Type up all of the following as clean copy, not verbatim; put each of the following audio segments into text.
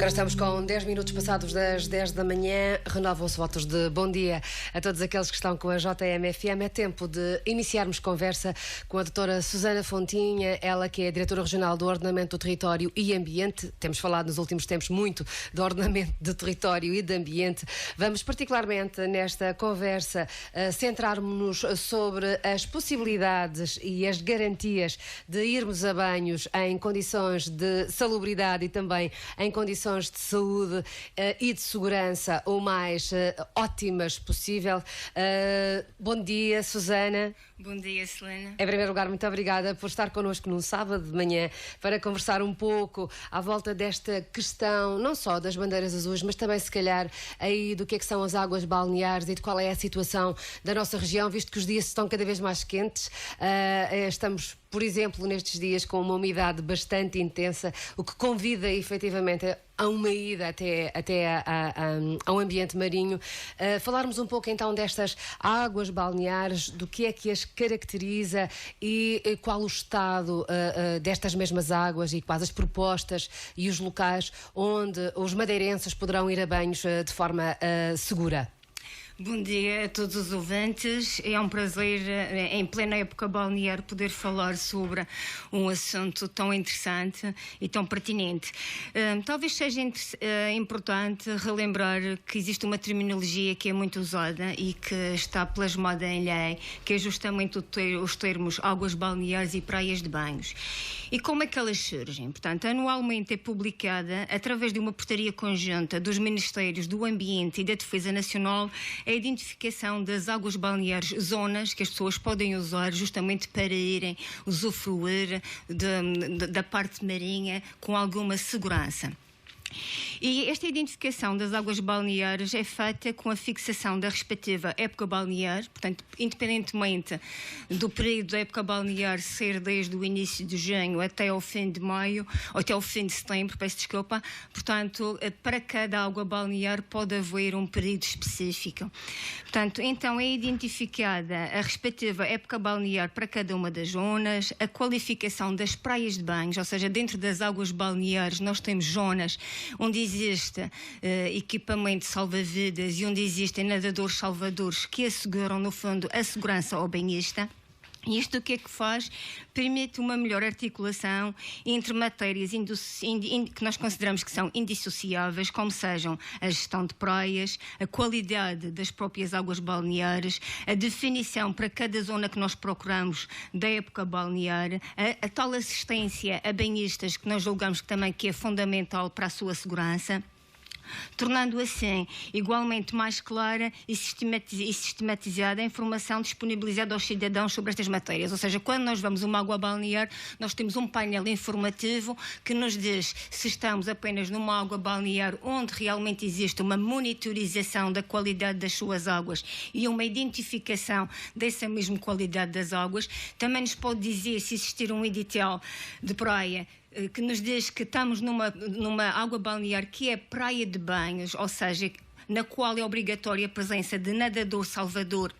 Agora estamos com 10 minutos passados das 10 da manhã. Renovam-se votos de bom dia a todos aqueles que estão com a JMFM. É tempo de iniciarmos conversa com a doutora Susana Fontinha, ela que é a diretora regional do Ordenamento do Território e Ambiente. Temos falado nos últimos tempos muito do ordenamento do território e de ambiente. Vamos particularmente nesta conversa centrar-nos sobre as possibilidades e as garantias de irmos a banhos em condições de salubridade e também em condições de saúde e de segurança o mais ótimas possível. Bom dia, Susana. Bom dia, Selena. Em primeiro lugar, muito obrigada por estar connosco num sábado de manhã para conversar um pouco à volta desta questão, não só das bandeiras azuis, mas também, se calhar, aí do que é que são as águas balneares e de qual é a situação da nossa região, visto que os dias estão cada vez mais quentes. Estamos, por exemplo, nestes dias com uma umidade bastante intensa, o que convida efetivamente a uma ida até ao ambiente marinho. Falarmos um pouco então destas águas balneares, do que é que as caracteriza e qual o estado destas mesmas águas e quais as propostas e os locais onde os madeirenses poderão ir a banhos de forma segura. Bom dia a todos os ouvintes. É um prazer, em plena época balnear, poder falar sobre um assunto tão interessante e tão pertinente. Talvez seja importante relembrar que existe uma terminologia que é muito usada e que está plasmada em lei, que é justamente os termos águas balneares e praias de banhos. E como é que elas surgem? Portanto, anualmente é publicada, através de uma portaria conjunta dos Ministérios do Ambiente e da Defesa Nacional, a identificação das águas balneares, zonas que as pessoas podem usar justamente para irem usufruir da parte marinha com alguma segurança. E esta identificação das águas balneares é feita com a fixação da respectiva época balnear, portanto, independentemente do período da época balnear ser desde o início de junho até ao fim de maio, ou até ao fim de setembro, peço desculpa, portanto, para cada água balnear pode haver um período específico. Portanto, então é identificada a respectiva época balnear para cada uma das zonas, a qualificação das praias de banhos, ou seja, dentro das águas balneares nós temos zonas onde existe equipamento salva-vidas e onde existem nadadores salvadores que asseguram, no fundo, a segurança ao banhista. E isto o que é que faz? Permite uma melhor articulação entre matérias que nós consideramos que são indissociáveis, como sejam a gestão de praias, a qualidade das próprias águas balneares, a definição para cada zona que nós procuramos da época balnear, a tal assistência a banhistas que nós julgamos que também que é fundamental para a sua segurança, tornando assim igualmente mais clara e sistematizada a informação disponibilizada aos cidadãos sobre estas matérias. Ou seja, quando nós vamos a uma água balnear, nós temos um painel informativo que nos diz se estamos apenas numa água balnear onde realmente existe uma monitorização da qualidade das suas águas e uma identificação dessa mesma qualidade das águas. Também nos pode dizer se existir um edital de praia que nos diz que estamos numa água balnear que é praia de banhos, ou seja, na qual é obrigatória a presença de nadador salvador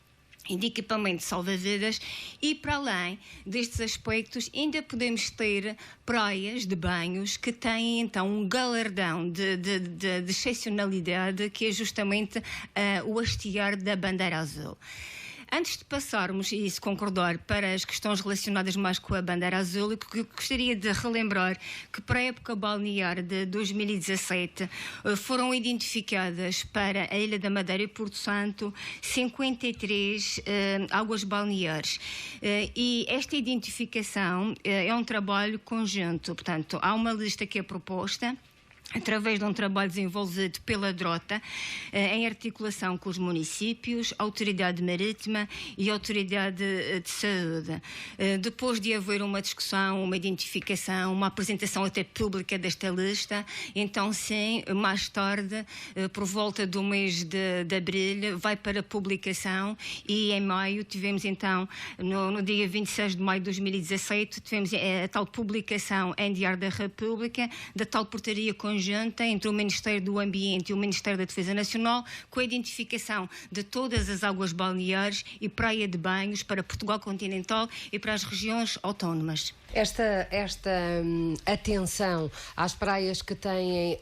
e de equipamento salva-vidas, e para além destes aspectos ainda podemos ter praias de banhos que têm então um galardão de excepcionalidade, que é justamente o hastear da bandeira azul. Antes de passarmos, e se concordar, para as questões relacionadas mais com a bandeira azul, eu gostaria de relembrar que para a época balnear de 2017 foram identificadas para a Ilha da Madeira e Porto Santo 53 águas balneares. E esta identificação é um trabalho conjunto, portanto, há uma lista que é proposta através de um trabalho desenvolvido pela DROTA, em articulação com os municípios, a Autoridade Marítima e a Autoridade de Saúde. Depois de haver uma discussão, uma identificação, uma apresentação até pública desta lista, então sim, mais tarde, por volta do mês de abril, vai para a publicação, e em maio tivemos então, no dia 26 de maio de 2017, tivemos a tal publicação em Diário da República, da tal portaria conjunta entre o Ministério do Ambiente e o Ministério da Defesa Nacional, com a identificação de todas as águas balneares e praia de banhos para Portugal continental e para as regiões autónomas. Esta atenção às praias que têm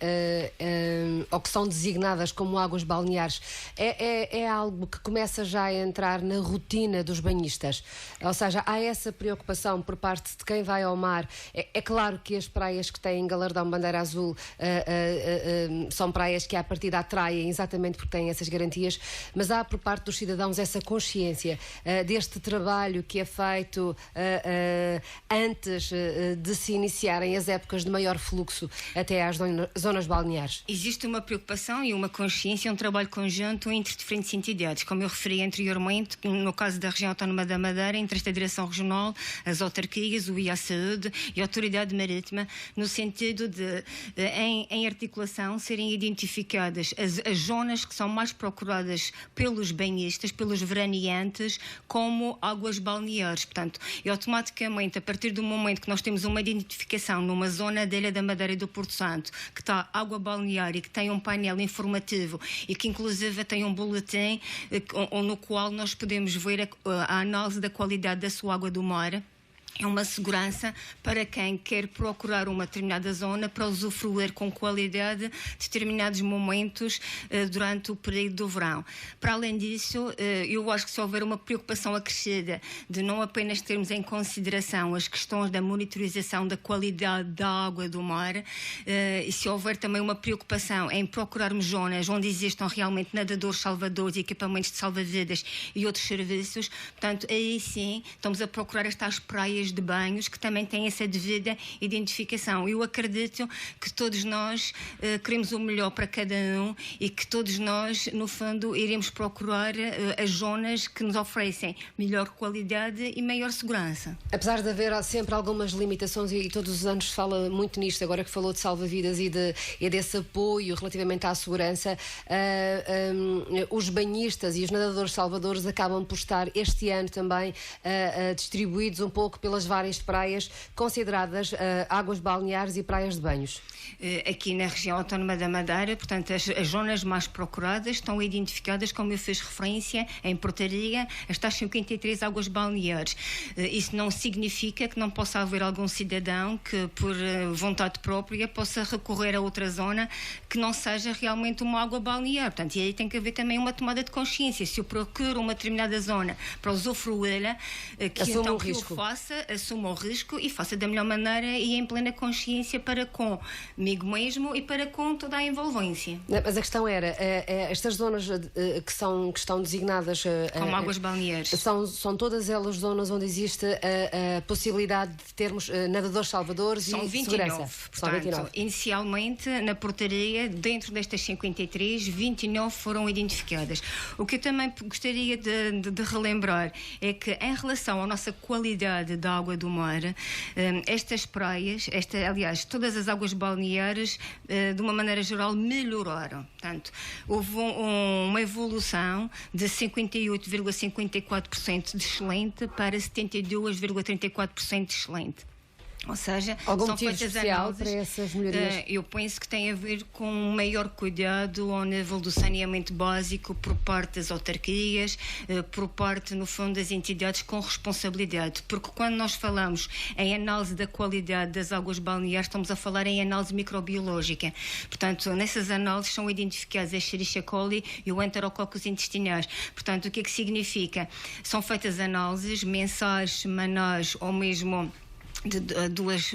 ou que são designadas como águas balneares é algo que começa já a entrar na rotina dos banhistas. Ou seja, há essa preocupação por parte de quem vai ao mar. É claro que as praias que têm galardão bandeira azul são praias que à partida atraem exatamente porque têm essas garantias, mas há por parte dos cidadãos essa consciência deste trabalho que é feito antes de se iniciarem as épocas de maior fluxo até às zonas balneares? Existe uma preocupação e uma consciência, um trabalho conjunto entre diferentes entidades, como eu referi anteriormente, no caso da região autónoma da Madeira, entre esta direção regional, as autarquias, o IA-Saúde e a Autoridade Marítima, no sentido de, em articulação, serem identificadas as zonas que são mais procuradas pelos banhistas, pelos veraneantes, como águas balneares. Portanto, e automaticamente, a partir do momento que nós temos uma identificação numa zona da Ilha da Madeira e do Porto Santo, que está água balnear e que tem um painel informativo e que inclusive tem um boletim no qual nós podemos ver a análise da qualidade da sua água do mar, é uma segurança para quem quer procurar uma determinada zona para usufruir com qualidade determinados momentos durante o período do verão. Para além disso, eu acho que se houver uma preocupação acrescida de não apenas termos em consideração as questões da monitorização da qualidade da água do mar, e se houver também uma preocupação em procurarmos zonas onde existam realmente nadadores, salvadores, equipamentos de salva-vidas e outros serviços, portanto, aí sim estamos a procurar estas praias de banhos que também têm essa devida identificação. Eu acredito que todos nós queremos o melhor para cada um e que todos nós, no fundo, iremos procurar as zonas que nos oferecem melhor qualidade e maior segurança. Apesar de haver sempre algumas limitações, e todos os anos se fala muito nisto, agora que falou de salva-vidas e desse apoio relativamente à segurança, os banhistas e os nadadores salvadores acabam por estar este ano também distribuídos um pouco pelas várias praias consideradas águas balneares e praias de banhos. Aqui na região autónoma da Madeira, portanto, as zonas mais procuradas estão identificadas, como eu fiz referência, em portaria, estas 53 águas balneares. Isso não significa que não possa haver algum cidadão que, por vontade própria, possa recorrer a outra zona que não seja realmente uma água balnear. Portanto, e aí tem que haver também uma tomada de consciência. Se eu procuro uma determinada zona para usufruí-la, que então que eu faça, assuma o risco e faça da melhor maneira e em plena consciência para comigo mesmo e para com toda a envolvência. Mas a questão era, estas zonas que estão designadas como águas balneares, são todas elas zonas onde existe a possibilidade de termos nadadores salvadores e 29, segurança? Portanto, são 29. Inicialmente, na portaria, dentro destas 53, 29 foram identificadas. O que eu também gostaria de relembrar é que, em relação à nossa qualidade da água do mar, estas praias, aliás, todas as águas balneares, de uma maneira geral, melhoraram. Portanto, houve uma evolução de 58,54% de excelente para 72,34% de excelente. Ou seja, algum são motivo feitas especial análises, para essas melhorias? eu penso que tem a ver com um maior cuidado ao nível do saneamento básico por parte das autarquias, por parte, no fundo, das entidades com responsabilidade. Porque quando nós falamos em análise da qualidade das águas balneares, estamos a falar em análise microbiológica. Portanto, nessas análises são identificadas a Escherichia coli e o Enterococcus intestinais. Portanto, o que é que significa? São feitas análises mensais, semanais ou mesmo de duas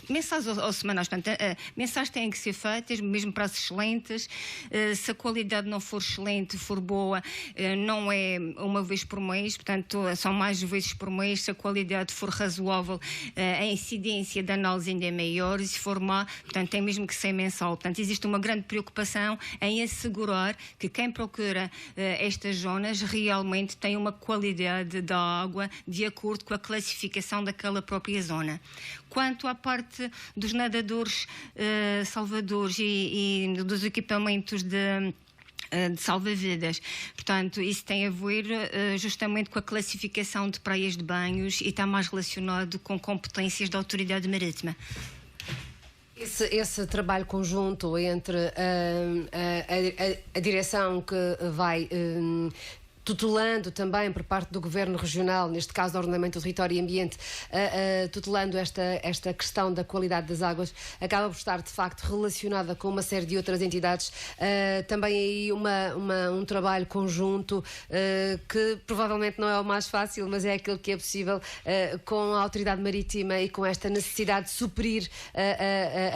mensagens ou semanais. Portanto, mensagens têm que ser feitas, mesmo para as excelentes. Se a qualidade não for excelente, for boa, não é uma vez por mês, portanto, são mais vezes por mês. Se a qualidade for razoável, a incidência da análise ainda é maior, e se for má, portanto, tem mesmo que ser mensal. Portanto, existe uma grande preocupação em assegurar que quem procura estas zonas realmente tem uma qualidade da água de acordo com a classificação daquela própria zona. Quanto à parte dos nadadores salvadores e dos equipamentos de salva-vidas. Portanto, isso tem a ver justamente com a classificação de praias de banhos e está mais relacionado com competências da Autoridade Marítima. Esse trabalho conjunto entre a direção que vai tutelando também por parte do Governo Regional, neste caso do Ordenamento do Território e Ambiente, tutelando esta questão da qualidade das águas, acaba por estar de facto relacionada com uma série de outras entidades, também aí um trabalho conjunto que provavelmente não é o mais fácil, mas é aquilo que é possível com a Autoridade Marítima e com esta necessidade de suprir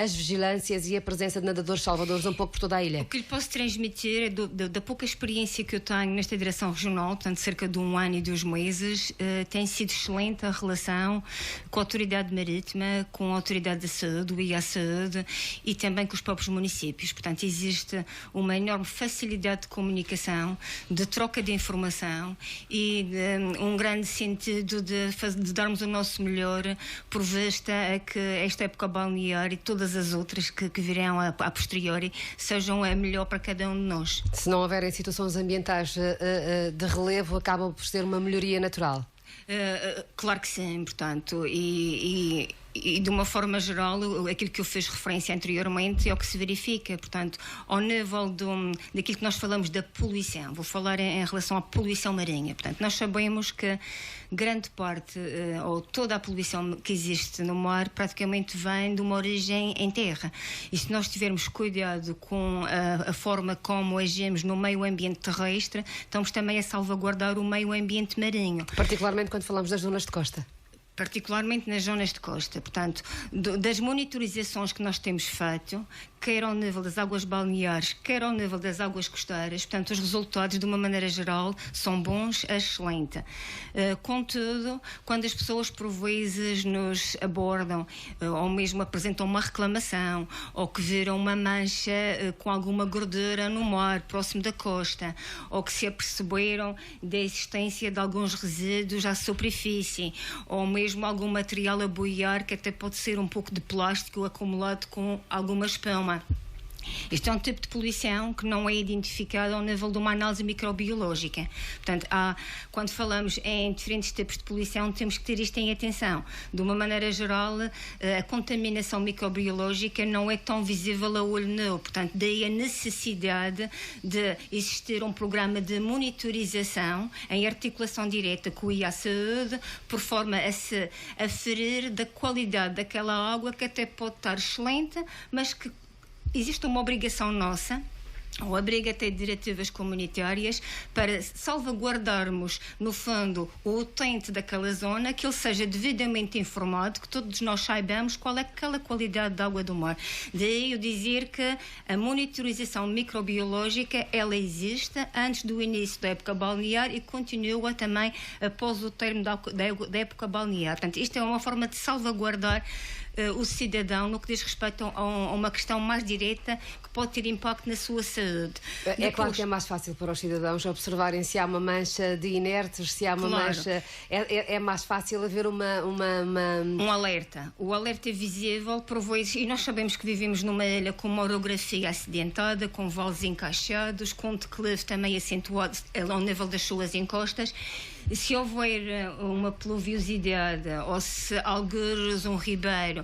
as vigilâncias e a presença de nadadores salvadores um pouco por toda a ilha. O que lhe posso transmitir é da pouca experiência que eu tenho nesta direção regional, portanto cerca de 1 ano e 2 meses, tem sido excelente a relação com a Autoridade Marítima, com a Autoridade da Saúde, o IA-Saúde e também com os próprios municípios. Portanto, existe uma enorme facilidade de comunicação, de troca de informação e um grande sentido de darmos o nosso melhor por vista a que esta época balnear e todas as outras que virão a posteriori sejam a melhor para cada um de nós. Se não houverem situações ambientais de relevo, acaba por ser uma melhoria natural. Claro que sim, portanto, e de uma forma geral, aquilo que eu fiz referência anteriormente é o que se verifica. Portanto, ao nível daquilo que nós falamos da poluição, vou falar em relação à poluição marinha. Portanto, nós sabemos que grande parte, ou toda a poluição que existe no mar, praticamente vem de uma origem em terra. E se nós tivermos cuidado com a forma como agimos no meio ambiente terrestre, estamos também a salvaguardar o meio ambiente marinho. Particularmente quando falamos das zonas de costa. Particularmente nas zonas de costa. Portanto, das monitorizações que nós temos feito, quer ao nível das águas balneares, quer ao nível das águas costeiras, portanto, os resultados, de uma maneira geral, são bons a excelente. Contudo, quando as pessoas, por vezes, nos abordam ou mesmo apresentam uma reclamação ou que viram uma mancha com alguma gordura no mar, próximo da costa, ou que se aperceberam da existência de alguns resíduos à superfície, ou mesmo algum material a boiar, que até pode ser um pouco de plástico acumulado com alguma espuma. Isto é um tipo de poluição que não é identificado ao nível de uma análise microbiológica. Portanto, quando falamos em diferentes tipos de poluição, temos que ter isto em atenção. De uma maneira geral, a contaminação microbiológica não é tão visível a olho nu. Portanto, daí a necessidade de existir um programa de monitorização em articulação direta com o IA-Saúde, por forma a se aferir da qualidade daquela água, que até pode estar excelente, mas que existe uma obrigação nossa, ou abriga até diretivas comunitárias, para salvaguardarmos, no fundo, o utente daquela zona, que ele seja devidamente informado, que todos nós saibamos qual é aquela qualidade de água do mar. Daí eu dizer que a monitorização microbiológica, ela existe antes do início da época balnear e continua também após o termo da época balnear. Portanto, isto é uma forma de salvaguardar o cidadão no que diz respeito a uma questão mais direta que pode ter impacto na sua saúde. É claro que é mais fácil para os cidadãos observarem se há uma mancha de inertes, se há uma mancha. É mais fácil haver um alerta. O alerta é visível por vezes, e nós sabemos que vivemos numa ilha com uma orografia acidentada, com vales encaixados, com declive também acentuado ao nível das suas encostas. Se houver uma pluviosidade ou se algures um ribeiro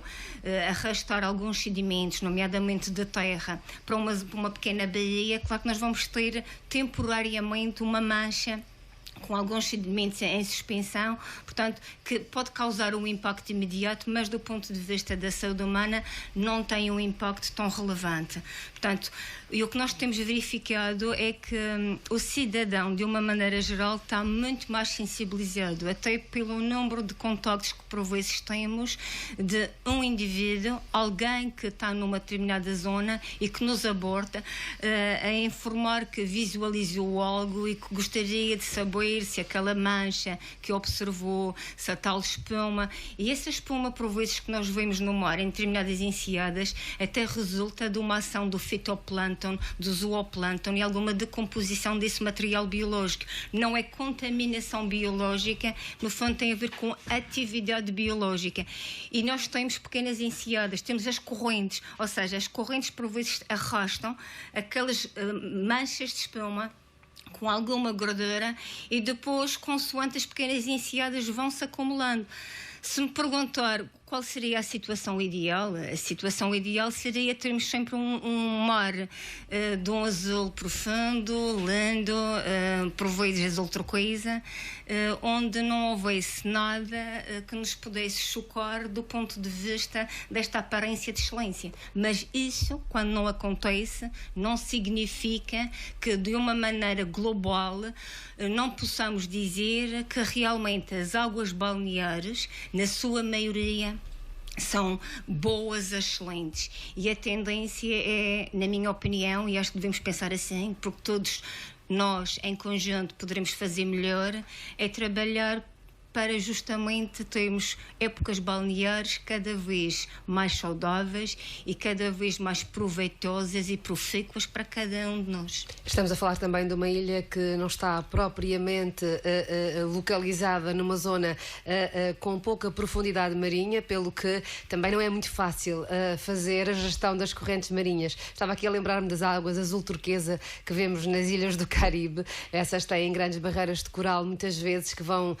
arrastar alguns sedimentos, nomeadamente de terra, para uma pequena baía, claro que nós vamos ter temporariamente uma mancha com alguns sedimentos em suspensão, portanto, que pode causar um impacto imediato, mas do ponto de vista da saúde humana não tem um impacto tão relevante. Portanto, e o que nós temos verificado é que o cidadão, de uma maneira geral, está muito mais sensibilizado, até pelo número de contactos que por vezes temos de um indivíduo, alguém que está numa determinada zona e que nos aborda a informar que visualizou algo e que gostaria de saber se aquela mancha que observou, se a tal espuma, e essa espuma, por vezes, que nós vemos no mar em determinadas enseadas, até resulta de uma ação do fitoplâncton, do zooplâncton e alguma decomposição desse material biológico. Não é contaminação biológica, no fundo tem a ver com atividade biológica. E nós temos pequenas enseadas, temos as correntes, ou seja, as correntes por vezes arrastam aquelas manchas de espuma com alguma gordura e depois, consoante as pequenas enseadas vão-se acumulando. Se me perguntar qual seria a situação ideal? A situação ideal seria termos sempre um mar de um azul profundo, lindo, provido de azul turquesa, onde não houvesse nada que nos pudesse chocar do ponto de vista desta aparência de excelência. Mas isso, quando não acontece, não significa que de uma maneira global não possamos dizer que realmente as águas balneares, na sua maioria, são boas, excelentes. E a tendência é, na minha opinião, e acho que devemos pensar assim, porque todos nós, em conjunto, poderemos fazer melhor, é trabalhar para justamente termos épocas balneares cada vez mais saudáveis e cada vez mais proveitosas e profícuas para cada um de nós. Estamos a falar também de uma ilha que não está propriamente localizada numa zona com pouca profundidade marinha, pelo que também não é muito fácil fazer a gestão das correntes marinhas. Estava aqui a lembrar-me das águas azul turquesa que vemos nas ilhas do Caribe. Essas têm grandes barreiras de coral, muitas vezes, que vão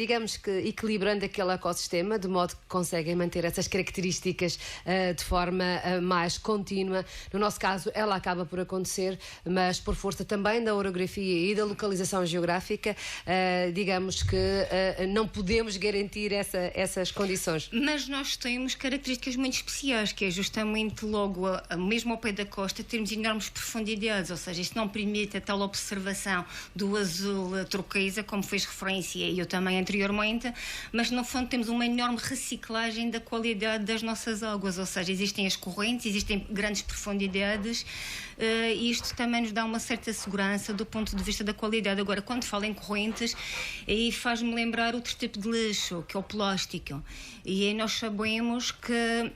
digamos que equilibrando aquele ecossistema, de modo que conseguem manter essas características de forma mais contínua. No nosso caso, ela acaba por acontecer, mas por força também da orografia e da localização geográfica, digamos que não podemos garantir essas condições. Mas nós temos características muito especiais, que é justamente logo, mesmo ao pé da costa, termos enormes profundidades, ou seja, isto não permite a tal observação do azul turquesa, como fez referência e eu também anteriormente, mas no fundo temos uma enorme reciclagem da qualidade das nossas águas, ou seja, existem as correntes, existem grandes profundidades, e isto também nos dá uma certa segurança do ponto de vista da qualidade. Agora, quando falo em correntes, aí faz-me lembrar outro tipo de lixo, que é o plástico, e aí nós sabemos que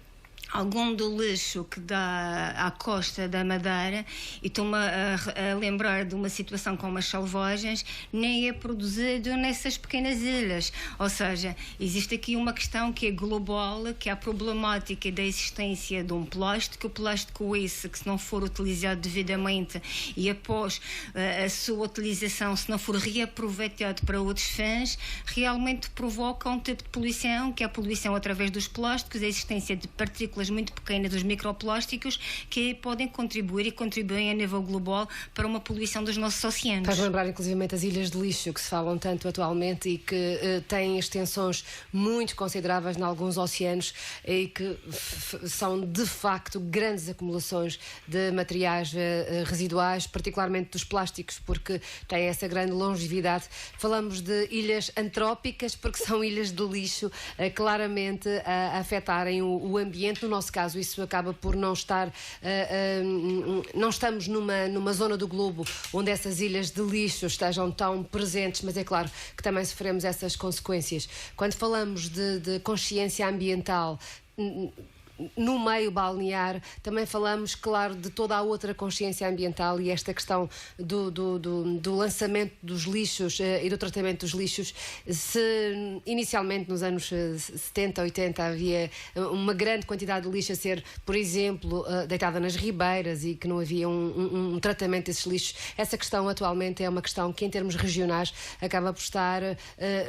algum do lixo que dá à costa da Madeira, e estou-me a lembrar de uma situação com as selvagens, nem é produzido nessas pequenas ilhas. Ou seja, existe aqui uma questão que é global, que é a problemática da existência de um plástico. O plástico esse que, se não for utilizado devidamente e após a sua utilização, se não for reaproveitado para outros fins, realmente provoca um tipo de poluição, que é a poluição através dos plásticos, a existência de partículas muito pequenas dos microplásticos que podem contribuir e contribuem a nível global para uma poluição dos nossos oceanos. Faz lembrar inclusive as ilhas de lixo que se falam tanto atualmente e que têm extensões muito consideráveis em alguns oceanos e que são de facto grandes acumulações de materiais residuais, particularmente dos plásticos, porque têm essa grande longevidade. Falamos de ilhas antrópicas porque são ilhas de lixo, claramente a afetarem o ambiente. No nosso caso, isso acaba por não estar, não estamos numa zona do globo onde essas ilhas de lixo estejam tão presentes, mas é claro que também sofremos essas consequências. Quando falamos de consciência ambiental no meio balnear, também falamos, claro, de toda a outra consciência ambiental, e esta questão do lançamento dos lixos e do tratamento dos lixos. Se inicialmente nos anos 70, 80 havia uma grande quantidade de lixo a ser, por exemplo, deitada nas ribeiras e que não havia um tratamento desses lixos, essa questão atualmente é uma questão que, em termos regionais, acaba por estar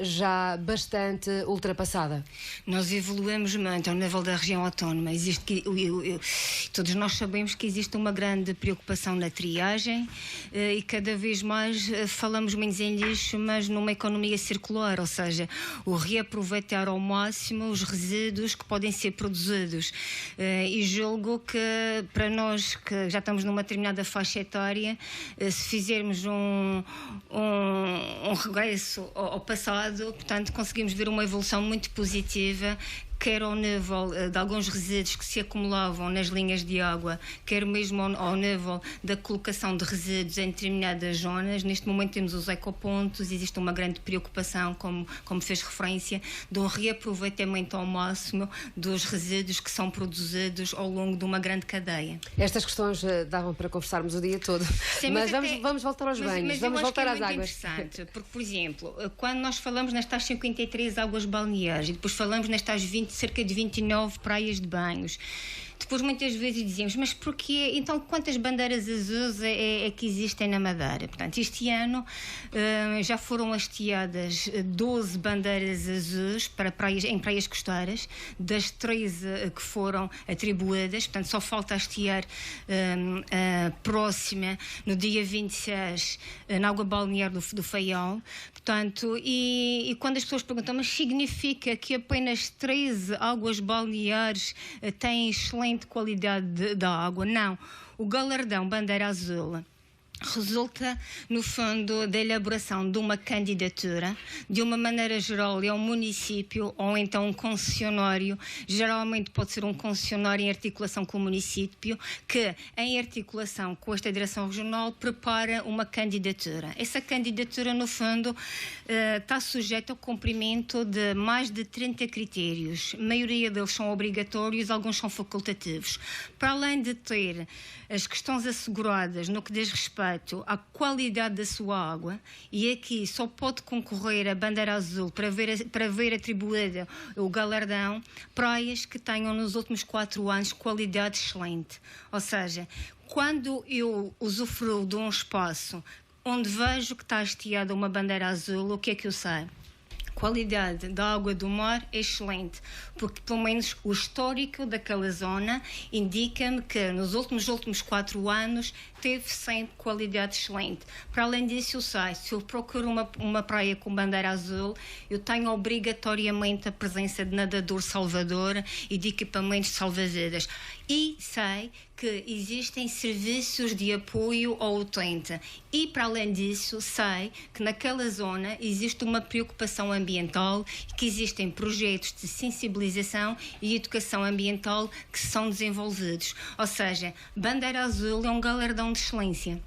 já bastante ultrapassada. Nós evoluímos muito ao nível da região autónoma. Todos nós sabemos que existe uma grande preocupação na triagem e cada vez mais falamos menos em lixo, mas numa economia circular, ou seja, o reaproveitar ao máximo os resíduos que podem ser produzidos. E julgo que para nós que já estamos numa determinada faixa etária, se fizermos um regresso ao passado, portanto, conseguimos ver uma evolução muito positiva, quer ao nível de alguns resíduos que se acumulavam nas linhas de água, quer mesmo ao nível da colocação de resíduos em determinadas zonas. Neste momento temos os ecopontos, existe uma grande preocupação, como fez referência, do reaproveitamento ao máximo dos resíduos que são produzidos ao longo de uma grande cadeia. Estas questões davam para conversarmos o dia todo. Sim, mas vamos voltar aos banhos, vamos voltar às águas. Interessante, porque, por exemplo, quando nós falamos nestas 53 águas balneares e depois falamos nestas cerca de 29 praias de banhos, Depois muitas vezes dizemos, mas porquê? Então quantas bandeiras azuis é que existem na Madeira? Portanto, este ano já foram hasteadas 12 bandeiras azuis em praias costeiras, das 13 que foram atribuídas, portanto só falta hastear a próxima no dia 26 na água balnear do Faial. Portanto, e quando as pessoas perguntam, mas significa que apenas 13 águas balneares têm excelente qualidade da água? Não. O galardão Bandeira Azul resulta, no fundo, da elaboração de uma candidatura, de uma maneira geral, é um município ou então um concessionário, geralmente pode ser um concessionário em articulação com o município, que, em articulação com esta direção regional, prepara uma candidatura. Essa candidatura, no fundo, está sujeita ao cumprimento de mais de 30 critérios. A maioria deles são obrigatórios, alguns são facultativos. Para além de ter as questões asseguradas no que diz respeito à qualidade da sua água, e aqui só pode concorrer a Bandeira Azul para ver atribuída o galardão praias que tenham nos últimos 4 anos qualidade excelente. Ou seja, quando eu usufruo de um espaço onde vejo que está hasteada uma bandeira azul, o que é que eu sei? Qualidade da água do mar é excelente, porque pelo menos o histórico daquela zona indica-me que nos últimos 4 anos teve sempre qualidade excelente. Para além disso, eu sei, se eu procuro uma praia com bandeira azul, eu tenho obrigatoriamente a presença de nadador salvador e de equipamentos salva-vidas. E sei que existem serviços de apoio ao utente. E, para além disso, sei que naquela zona existe uma preocupação ambiental, que existem projetos de sensibilização e educação ambiental que são desenvolvidos. Ou seja, Bandeira Azul é um galardão de excelência.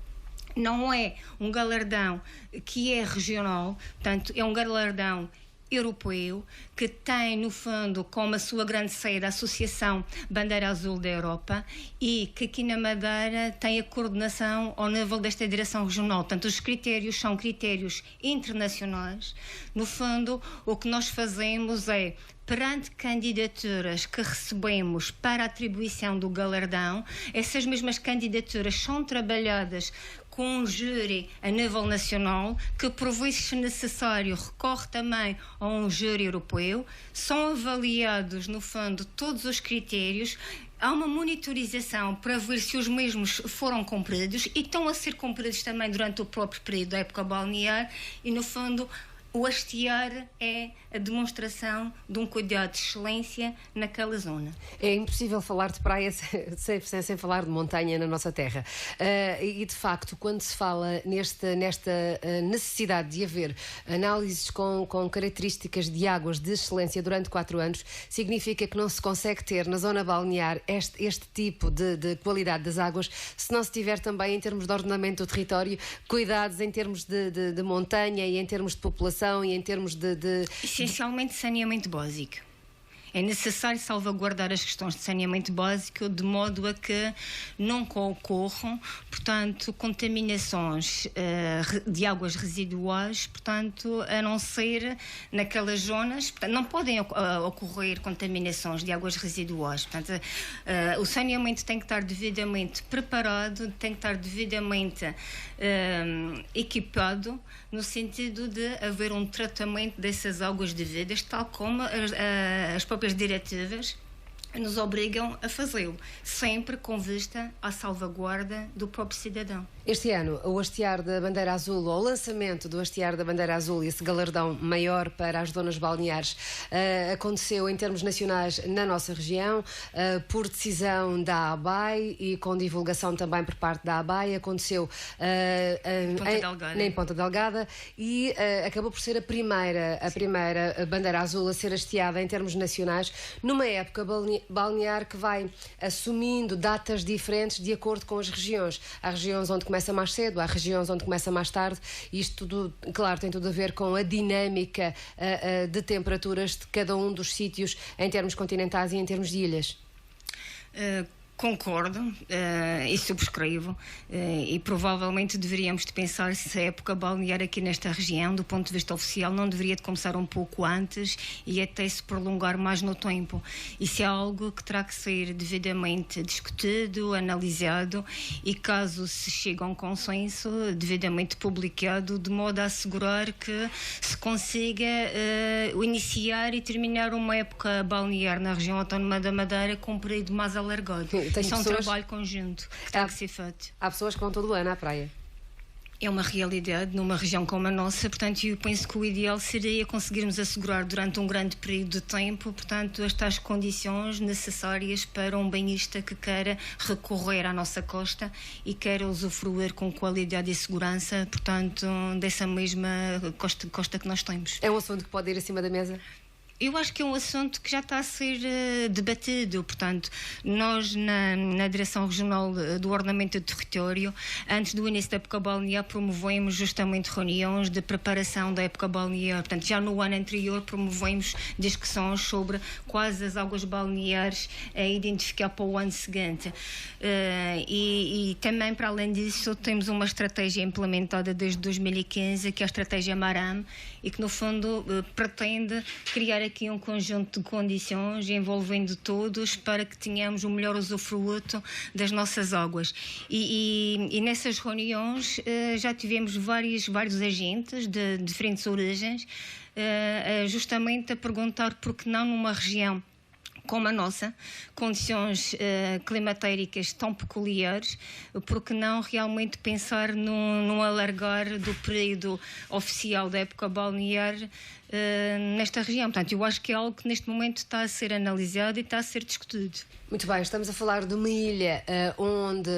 Não é um galardão que é regional, portanto, é um galardão europeu, que tem, no fundo, como a sua grande sede a Associação Bandeira Azul da Europa, e que aqui na Madeira tem a coordenação ao nível desta direção regional. Portanto, os critérios são critérios internacionais. No fundo, o que nós fazemos é, perante candidaturas que recebemos para a atribuição do galardão, essas mesmas candidaturas são trabalhadas com um júri a nível nacional, que, por vezes, se necessário, recorre também a um júri europeu. São avaliados, no fundo, todos os critérios. Há uma monitorização para ver se os mesmos foram cumpridos e estão a ser cumpridos também durante o próprio período da época balnear e, no fundo, o hastear é a demonstração de um cuidado de excelência naquela zona. É impossível falar de praia sem falar de montanha na nossa terra. E, de facto, quando se fala nesta necessidade de haver análises com características de águas de excelência durante 4 anos, significa que não se consegue ter na zona balnear este tipo de qualidade das águas se não se tiver também, em termos de ordenamento do território, cuidados em termos de montanha e em termos de população e em termos essencialmente saneamento básico. É necessário salvaguardar as questões de saneamento básico de modo a que não ocorram, portanto, contaminações de águas residuais, portanto, a não ser naquelas zonas, portanto, não podem ocorrer contaminações de águas residuais. Portanto, o saneamento tem que estar devidamente preparado, tem que estar devidamente equipado, no sentido de haver um tratamento dessas águas devidas, tal como as próprias diretivas nos obrigam a fazê-lo, sempre com vista à salvaguarda do próprio cidadão. Este ano, o hastear da Bandeira Azul, ou o lançamento do hastear da Bandeira Azul, esse galardão maior para as zonas balneares, aconteceu em termos nacionais na nossa região, por decisão da ABAI e com divulgação também por parte da ABAI. Aconteceu em Ponta Delgada e acabou por ser a primeira Bandeira Azul a ser hasteada em termos nacionais, numa época balnear que vai assumindo datas diferentes de acordo com as regiões. Há regiões onde começa mais cedo, há regiões onde começa mais tarde. Isto tudo, claro, tem tudo a ver com a dinâmica de temperaturas de cada um dos sítios em termos continentais e em termos de ilhas. Concordo e subscrevo e provavelmente deveríamos de pensar se a época balnear aqui nesta região, do ponto de vista oficial, não deveria de começar um pouco antes e até se prolongar mais no tempo. Isso é algo que terá que ser devidamente discutido, analisado e, caso se chegue a um consenso, devidamente publicado, de modo a assegurar que se consiga iniciar e terminar uma época balnear na região autónoma da Madeira com um período mais alargado. Isso é um trabalho conjunto que tem que ser feito. Há pessoas que vão todo o ano à praia. É uma realidade numa região como a nossa, portanto, eu penso que o ideal seria conseguirmos assegurar durante um grande período de tempo, portanto, estas condições necessárias para um banhista que queira recorrer à nossa costa e queira usufruir com qualidade e segurança, portanto, dessa mesma costa que nós temos. É um assunto que pode ir acima da mesa? Eu acho que é um assunto que já está a ser debatido. Portanto, nós na Direção Regional do Ordenamento do Território, antes do início da época balnear, promovemos justamente reuniões de preparação da época balnear. Portanto, já no ano anterior promovemos discussões sobre quais as águas balneares a identificar para o ano seguinte. E também, para além disso, temos uma estratégia implementada desde 2015, que é a estratégia Maram, e que, no fundo, pretende criar aqui um conjunto de condições envolvendo todos para que tenhamos o melhor usufruto das nossas águas. E nessas reuniões já tivemos vários agentes de diferentes origens, justamente a perguntar por que não numa região como a nossa, condições climatéricas tão peculiares, porque não realmente pensar num alargar do período oficial da época balnear nesta região. Portanto, eu acho que é algo que neste momento está a ser analisado e está a ser discutido. Muito bem, estamos a falar de uma ilha onde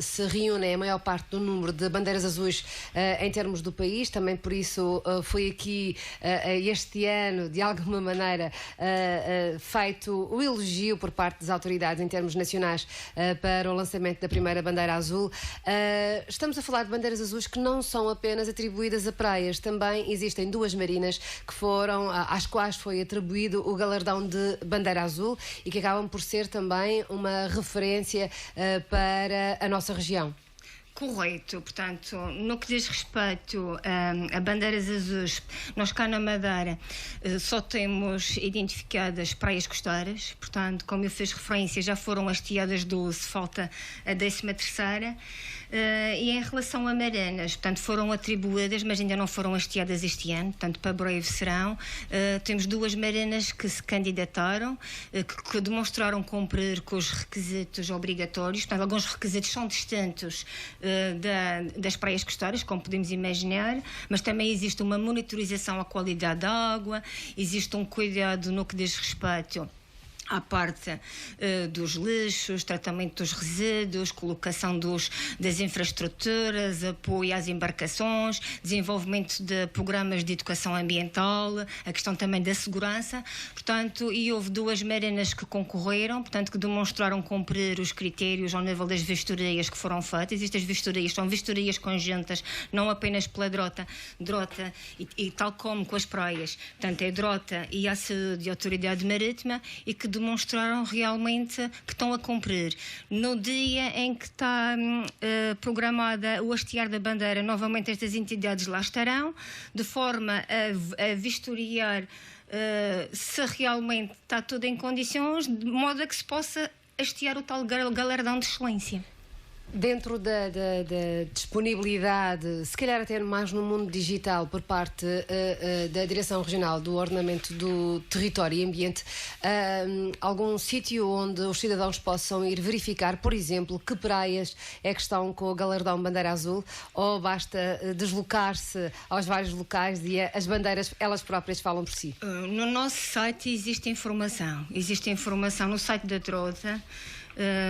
se reúne a maior parte do número de bandeiras azuis em termos do país, também por isso foi aqui este ano, de alguma maneira, feito o elogio por parte das autoridades em termos nacionais para o lançamento da primeira bandeira azul. Estamos a falar de bandeiras azuis que não são apenas atribuídas a praias, também existem duas marinas que foram, às quais foi atribuído o galardão de bandeira azul e que acabam por ser também uma referência para a nossa região. Correto, portanto, no que diz respeito a bandeiras azuis, nós cá na Madeira só temos identificadas praias costeiras, portanto, como eu fiz referência, já foram hasteadas 12, falta a 13ª. E em relação a marinas, portanto, foram atribuídas, mas ainda não foram hasteadas este ano, portanto, para breve serão. Temos duas marinas que se candidataram, que demonstraram cumprir com os requisitos obrigatórios, portanto, alguns requisitos são distintos das praias costeiras, como podemos imaginar, mas também existe uma monitorização à qualidade da água, existe um cuidado no que diz respeito à parte dos lixos, tratamento dos resíduos, colocação das infraestruturas, apoio às embarcações, desenvolvimento de programas de educação ambiental, a questão também da segurança, portanto, e houve duas marinas que concorreram, portanto, que demonstraram cumprir os critérios ao nível das vistorias que foram feitas. Estas vistorias são vistorias conjuntas, não apenas pela DROTA e tal como com as praias, portanto, é a DROTA e a Saúde e a Autoridade Marítima, e que demonstraram realmente que estão a cumprir. No dia em que está programada o hastear da bandeira, novamente estas entidades lá estarão, de forma a vistoriar se realmente está tudo em condições, de modo a que se possa hastear o tal galardão de excelência. Dentro da disponibilidade, se calhar até mais no mundo digital, por parte da Direção Regional do Ordenamento do Território e Ambiente, algum sítio onde os cidadãos possam ir verificar, por exemplo, que praias é que estão com o galardão Bandeira Azul, ou basta deslocar-se aos vários locais e as bandeiras elas próprias falam por si? No nosso site existe informação no site da DROTA.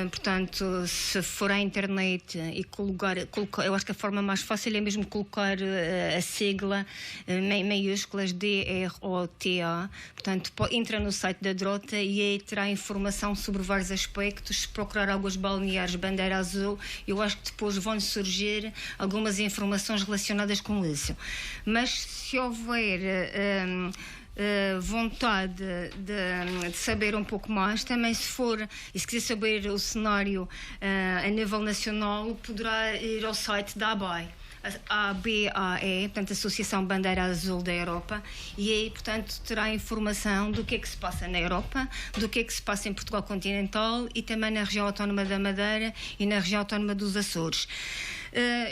Portanto, se for à internet e colocar, eu acho que a forma mais fácil é mesmo colocar a sigla maiúsculas DROTA. Portanto, entra no site da DROTA e aí terá informação sobre vários aspectos. Se procurar águas balneares Bandeira Azul, eu acho que depois vão surgir algumas informações relacionadas com isso. Mas se houver vontade de saber um pouco mais, também se quiser saber o cenário a nível nacional, poderá ir ao site da ABAE. A ABAE, portanto, Associação Bandeira Azul da Europa, e aí, portanto, terá informação do que é que se passa na Europa, do que é que se passa em Portugal continental e também na região autónoma da Madeira e na região autónoma dos Açores.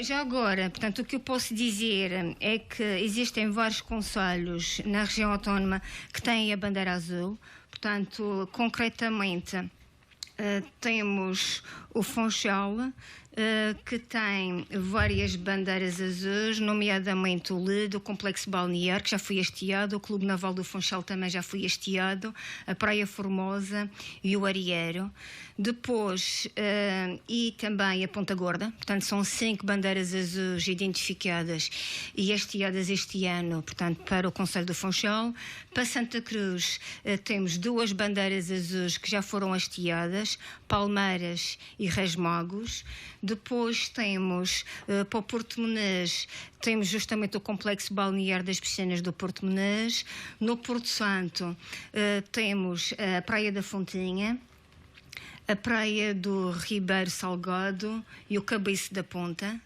Já agora, portanto, o que eu posso dizer é que existem vários concelhos na região autónoma que têm a bandeira azul, portanto, concretamente, temos o Funchal, que tem várias bandeiras azuis, nomeadamente o Lido, o Complexo Balnear, que já foi hasteado, o Clube Naval do Funchal também já foi hasteado, a Praia Formosa e o Arieiro. Depois, e também a Ponta Gorda, portanto, são 5 bandeiras azuis identificadas e hasteadas este ano, portanto, para o Concelho do Funchal. Para Santa Cruz, temos 2 bandeiras azuis que já foram hasteadas, Palmeiras e Reis Magos. Depois temos, para o Porto Menez, temos justamente o Complexo Balnear das Piscinas do Porto Menez. No Porto Santo, temos a Praia da Fontinha, a Praia do Ribeiro Salgado e o Cabeço da Ponta.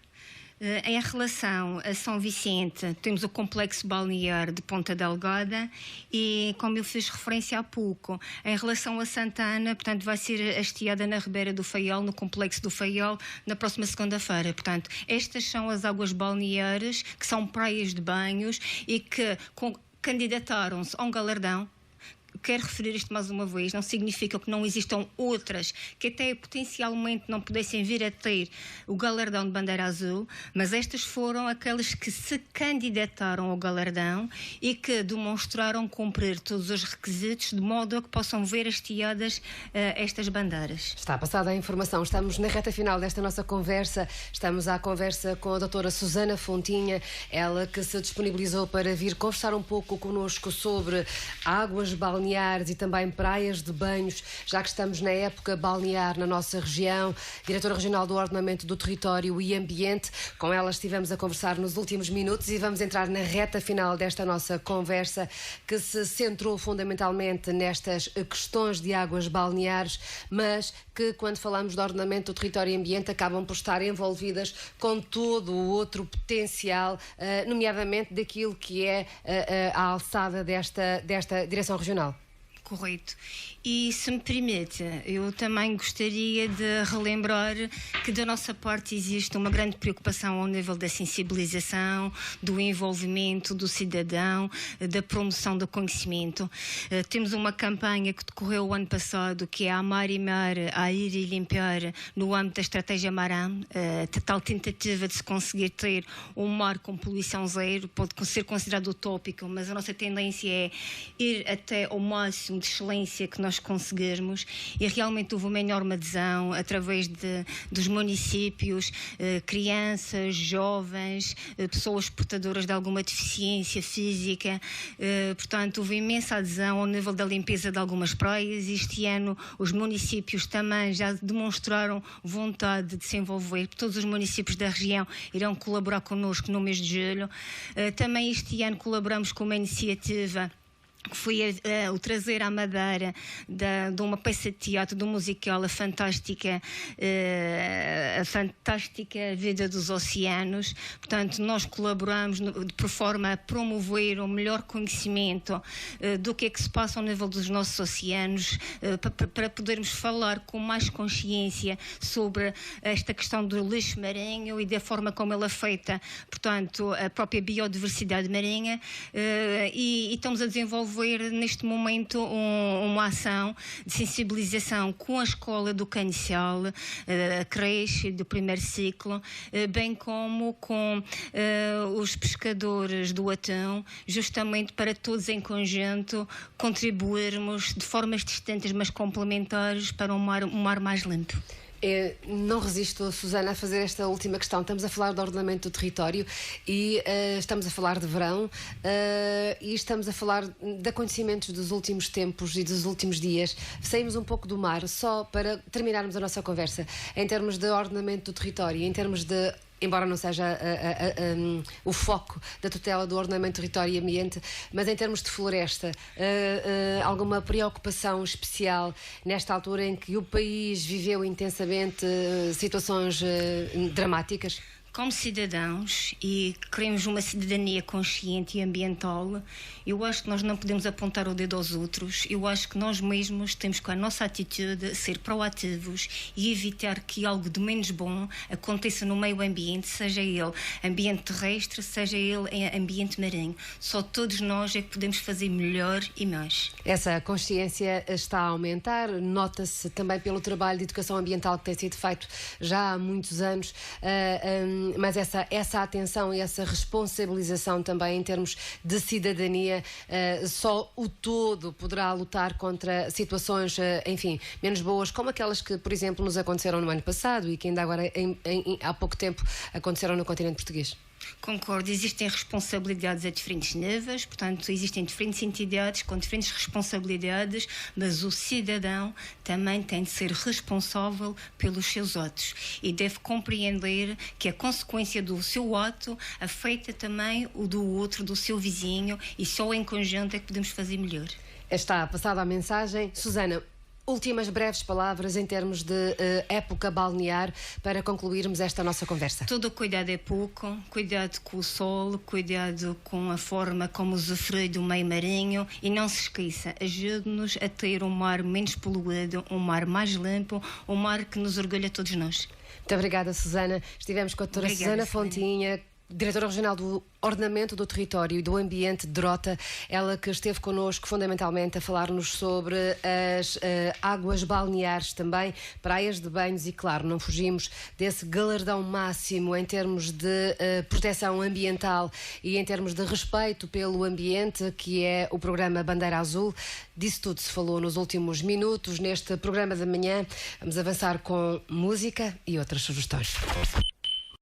Em relação a São Vicente, temos o Complexo Balnear de Ponta Delgada e, como eu fiz referência há pouco, em relação a Santana, portanto, vai ser hasteada na Ribeira do Faial, no Complexo do Faial, na próxima segunda-feira. Portanto, estas são as águas balneares, que são praias de banhos e que candidataram-se a um galardão. Quero referir isto mais uma vez, não significa que não existam outras que até potencialmente não pudessem vir a ter o galardão de bandeira azul, mas estas foram aquelas que se candidataram ao galardão e que demonstraram cumprir todos os requisitos de modo a que possam ver hasteadas estas bandeiras. Está passada a informação, estamos na reta final desta nossa conversa, estamos à conversa com a doutora Susana Fontinha, ela que se disponibilizou para vir conversar um pouco connosco sobre águas balneares e também praias de banhos, já que estamos na época balnear na nossa região. Diretora Regional do Ordenamento do Território e Ambiente, com ela estivemos a conversar nos últimos minutos e vamos entrar na reta final desta nossa conversa, que se centrou fundamentalmente nestas questões de águas balneares, mas que, quando falamos de ordenamento do território e ambiente, acabam por estar envolvidas com todo o outro potencial, nomeadamente daquilo que é a alçada desta direção regional. Correto. E, se me permite, eu também gostaria de relembrar que da nossa parte existe uma grande preocupação ao nível da sensibilização, do envolvimento do cidadão, da promoção do conhecimento. Temos uma campanha que decorreu o ano passado, que é Amar e Mar, a ir e limpar, no âmbito da Estratégia Maram, a tal tentativa de se conseguir ter um mar com poluição zero. Pode ser considerado utópico, mas a nossa tendência é ir até ao máximo de excelência que nós conseguirmos, e realmente houve uma enorme adesão através dos municípios, crianças, jovens, pessoas portadoras de alguma deficiência física, portanto houve imensa adesão ao nível da limpeza de algumas praias. Este ano os municípios também já demonstraram vontade de se envolver, todos os municípios da região irão colaborar connosco no mês de julho. Também este ano colaboramos com uma iniciativa que foi o trazer à Madeira de uma peça de teatro, de um musical, a fantástica Vida dos Oceanos. Portanto, nós colaboramos por forma a promover o melhor conhecimento do que é que se passa ao nível dos nossos oceanos, para podermos falar com mais consciência sobre esta questão do lixo marinho e da forma como ele afeta, portanto, a própria biodiversidade marinha, e estamos a desenvolver neste momento uma ação de sensibilização com a Escola do Canicial, a creche do primeiro ciclo, bem como com os pescadores do Atão, justamente para todos em conjunto contribuirmos de formas distintas mas complementares para um mar mais limpo. Não resisto, Susana, a fazer esta última questão. Estamos a falar do ordenamento do território e estamos a falar de verão e estamos a falar de acontecimentos dos últimos tempos e dos últimos dias. Saímos um pouco do mar, só para terminarmos a nossa conversa. Em termos de ordenamento do território, em termos de embora não seja o foco da tutela do ordenamento, território e ambiente, mas em termos de floresta, alguma preocupação especial nesta altura em que o país viveu intensamente situações dramáticas? Como cidadãos, e queremos uma cidadania consciente e ambiental, eu acho que nós não podemos apontar o dedo aos outros. Eu acho que nós mesmos temos, com a nossa atitude, ser proativos e evitar que algo de menos bom aconteça no meio ambiente, seja ele ambiente terrestre, seja ele ambiente marinho. Só todos nós é que podemos fazer melhor e mais. Essa consciência está a aumentar, nota-se também pelo trabalho de educação ambiental que tem sido feito já há muitos anos. Mas essa atenção e essa responsabilização também em termos de cidadania, só o todo poderá lutar contra situações, enfim, menos boas, como aquelas que, por exemplo, nos aconteceram no ano passado e que ainda agora, há pouco tempo, aconteceram no continente português. Concordo, existem responsabilidades a diferentes níveis, portanto, existem diferentes entidades com diferentes responsabilidades, mas o cidadão também tem de ser responsável pelos seus atos e deve compreender que a consequência do seu ato afeta também o do outro, do seu vizinho, e só em conjunto é que podemos fazer melhor. Está passada a mensagem. Susana, últimas breves palavras em termos de época balnear para concluirmos esta nossa conversa. Todo cuidado é pouco, cuidado com o sol, cuidado com a forma como usufrui do meio marinho, e não se esqueça, ajude-nos a ter um mar menos poluído, um mar mais limpo, um mar que nos orgulha a todos nós. Muito obrigada, Susana. Estivemos com a doutora Susana Fontinha, diretora regional do Ordenamento do Território e do Ambiente de Drota, ela que esteve connosco fundamentalmente a falar-nos sobre as águas balneares também, praias de banhos, e claro, não fugimos desse galardão máximo em termos de proteção ambiental e em termos de respeito pelo ambiente, que é o programa Bandeira Azul. Disso tudo se falou nos últimos minutos neste programa da manhã. Vamos avançar com música e outras sugestões.